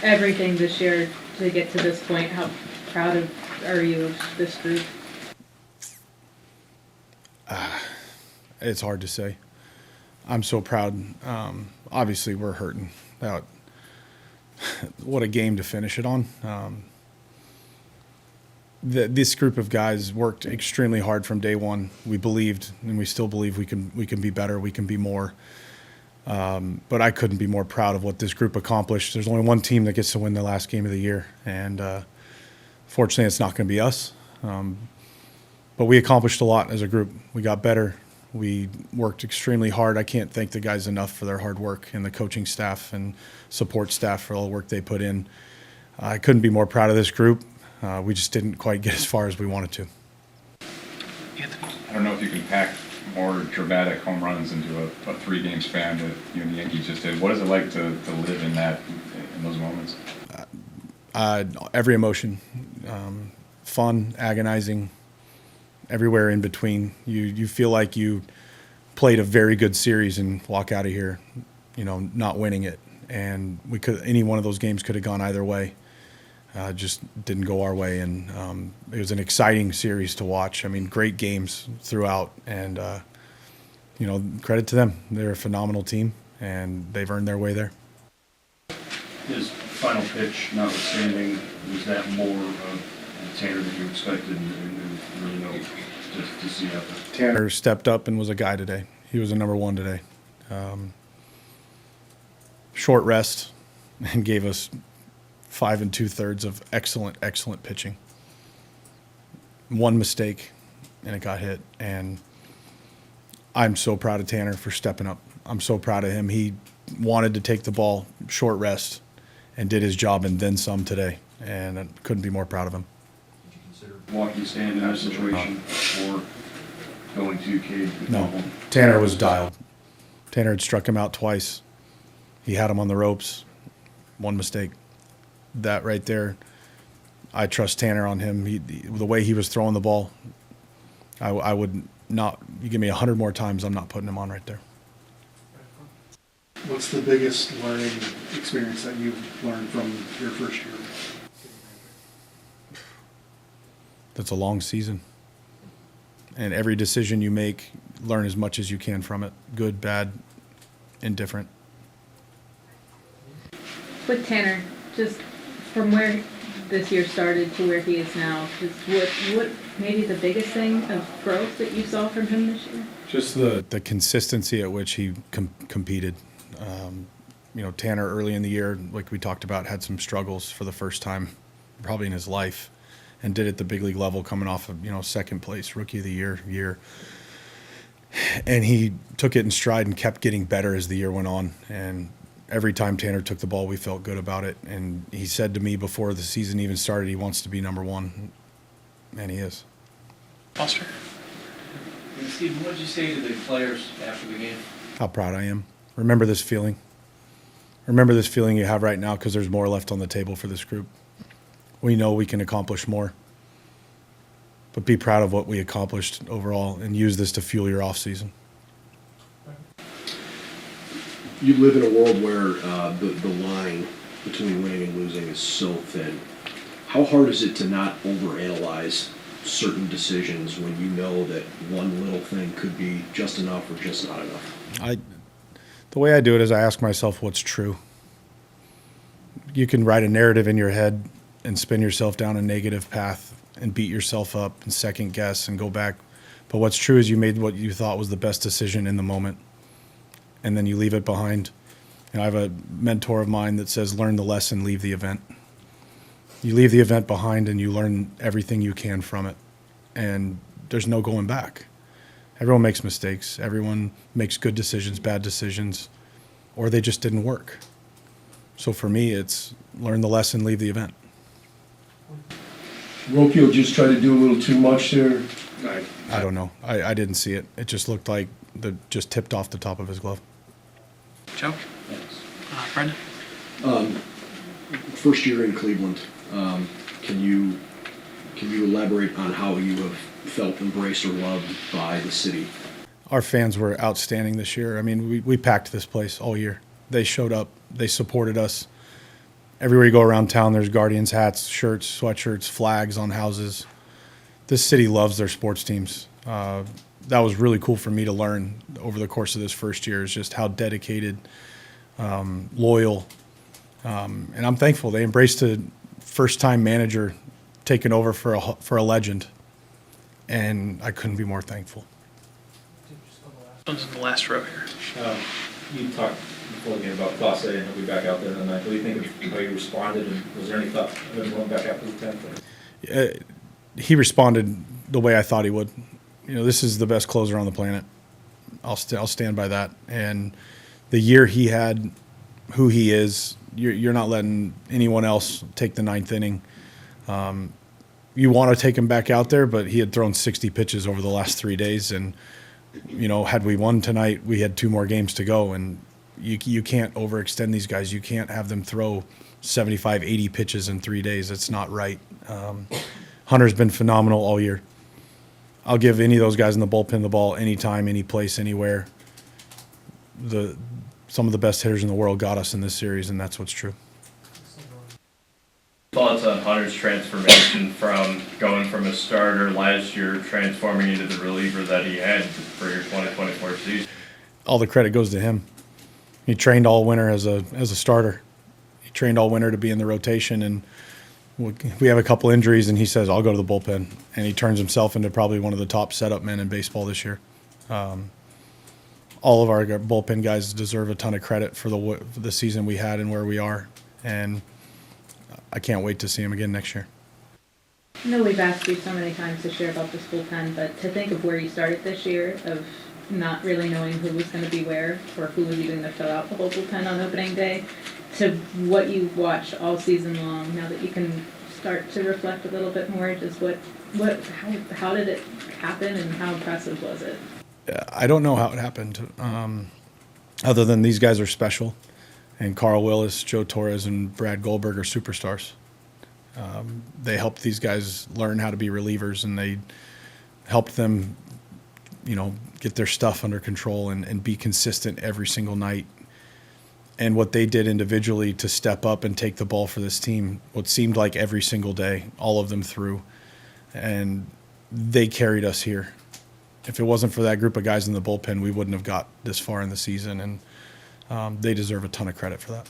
everything this year to get to this point. How proud are you of this group? It's hard to say. I'm so proud. Obviously, we're hurting. What a game to finish it on. This group of guys worked extremely hard from day one. We believed, and we still believe we can be better. We can be more. But I couldn't be more proud of what this group accomplished. There's only one team that gets to win the last game of the year, and fortunately, it's not going to be us. But we accomplished a lot as a group. We got better. We worked extremely hard. I can't thank the guys enough for their hard work, and the coaching staff and support staff for all the work they put in. I couldn't be more proud of this group. We just didn't quite get as far as we wanted to. I don't know if you can pack more dramatic home runs into a 3-game span that you and the Yankees just did. What is it like to live in those moments? Every emotion, fun, agonizing, everywhere in between. You feel like you played a very good series and walk out of here, not winning it. And any one of those games could have gone either way. Just didn't go our way, and it was an exciting series to watch. I mean, great games throughout, and credit to them. They're a phenomenal team, and they've earned their way there. His final pitch notwithstanding, was that more of Tanner than you expected, and really no to see out there? Tanner stepped up and was a guy today. He was a number one today. Short rest and gave us 5 2/3 of excellent pitching. One mistake, and it got hit. And I'm so proud of Tanner for stepping up. I'm so proud of him. He wanted to take the ball, short rest, and did his job and then some today. And I couldn't be more proud of him. Did you consider walking stand in that situation or going to Cade? No, Tanner was dialed. Tanner had struck him out twice. He had him on the ropes. One mistake. That right there, I trust Tanner on him. The way he was throwing the ball, I would not. You give me 100 more times, I'm not putting him on right there. What's the biggest learning experience that you've learned from your first year? That's a long season, and every decision you make, learn as much as you can from it. Good, bad, indifferent. With Tanner, just from where this year started to where he is now, just what maybe the biggest thing of growth that you saw from him this year? Just the consistency at which he competed. Tanner early in the year, like we talked about, had some struggles for the first time probably in his life, and did it at the big league level, coming off of second place, rookie of the year. And he took it in stride and kept getting better as the year went on. And every time Tanner took the ball, we felt good about it. And he said to me before the season even started, he wants to be number one, and he is. Foster. Steve, what did you say to the players after the game? How proud I am. Remember this feeling. Remember this feeling you have right now, because there's more left on the table for this group. We know we can accomplish more. But be proud of what we accomplished overall and use this to fuel your off season. You live in a world where the line between winning and losing is so thin. How hard is it to not overanalyze certain decisions when you know that one little thing could be just enough or just not enough? The way I do it is I ask myself what's true. You can write a narrative in your head and spin yourself down a negative path and beat yourself up and second guess and go back. But what's true is you made what you thought was the best decision in the moment, and then you leave it behind. I have a mentor of mine that says, learn the lesson, leave the event. You leave the event behind and you learn everything you can from it. And there's no going back. Everyone makes mistakes. Everyone makes good decisions, bad decisions, or they just didn't work. So for me, it's learn the lesson, leave the event. Rocchio just tried to do a little too much there. I don't know. I didn't see it. It just looked like just tipped off the top of his glove. Joe? Yes. Brendan? First year in Cleveland, can you elaborate on how you have felt embraced or loved by the city? Our fans were outstanding this year. I mean, we packed this place all year. They showed up. They supported us. Everywhere you go around town, there's Guardians hats, shirts, sweatshirts, flags on houses. This city loves their sports teams. That was really cool for me to learn over the course of this first year, is just how dedicated, loyal, and I'm thankful they embraced a first-time manager taking over for a legend, and I couldn't be more thankful. One's in the last row here. You talked before the game about Class A and he'll be back out there tonight. What do you think of how he responded, and was there any thought of him going back after the 10th? He responded the way I thought he would. You know, this is the best closer on the planet. I'll stand by that. And the year he had, who he is, you're not letting anyone else take the ninth inning. You want to take him back out there, but he had thrown 60 pitches over the last 3 days, and you know, had we won tonight, we had 2 more games to go, and you can't overextend these guys. You can't have them throw 75, 80 pitches in 3 days. It's not right. Hunter's been phenomenal all year. I'll give any of those guys in the bullpen the ball anytime, any place, anywhere. Some of the best hitters in the world got us in this series, and that's what's true. Thoughts on Hunter's transformation from going from a starter last year, transforming into the reliever that he had for your 2024 season? All the credit goes to him. He trained all winter as a starter. He trained all winter to be in the rotation, and we have a couple injuries, and he says, I'll go to the bullpen. And he turns himself into probably one of the top setup men in baseball this year. All of our bullpen guys deserve a ton of credit for the season we had and where we are. And I can't wait to see him again next year. I know we've asked you so many times to share about this bullpen, but to think of where you started this year, of not really knowing who was going to be where or who was even going to fill out the whole bullpen on opening day, to what you watched all season long, now that you can start to reflect a little bit more, just how did it happen and how impressive was it? I don't know how it happened, other than these guys are special, and Carl Willis, Joe Torres, and Brad Goldberg are superstars. They helped these guys learn how to be relievers, and they helped them, you know, get their stuff under control and be consistent every single night. And what they did individually to step up and take the ball for this team, what seemed like every single day, all of them threw, and they carried us here. If it wasn't for that group of guys in the bullpen, we wouldn't have got this far in the season, and they deserve a ton of credit for that.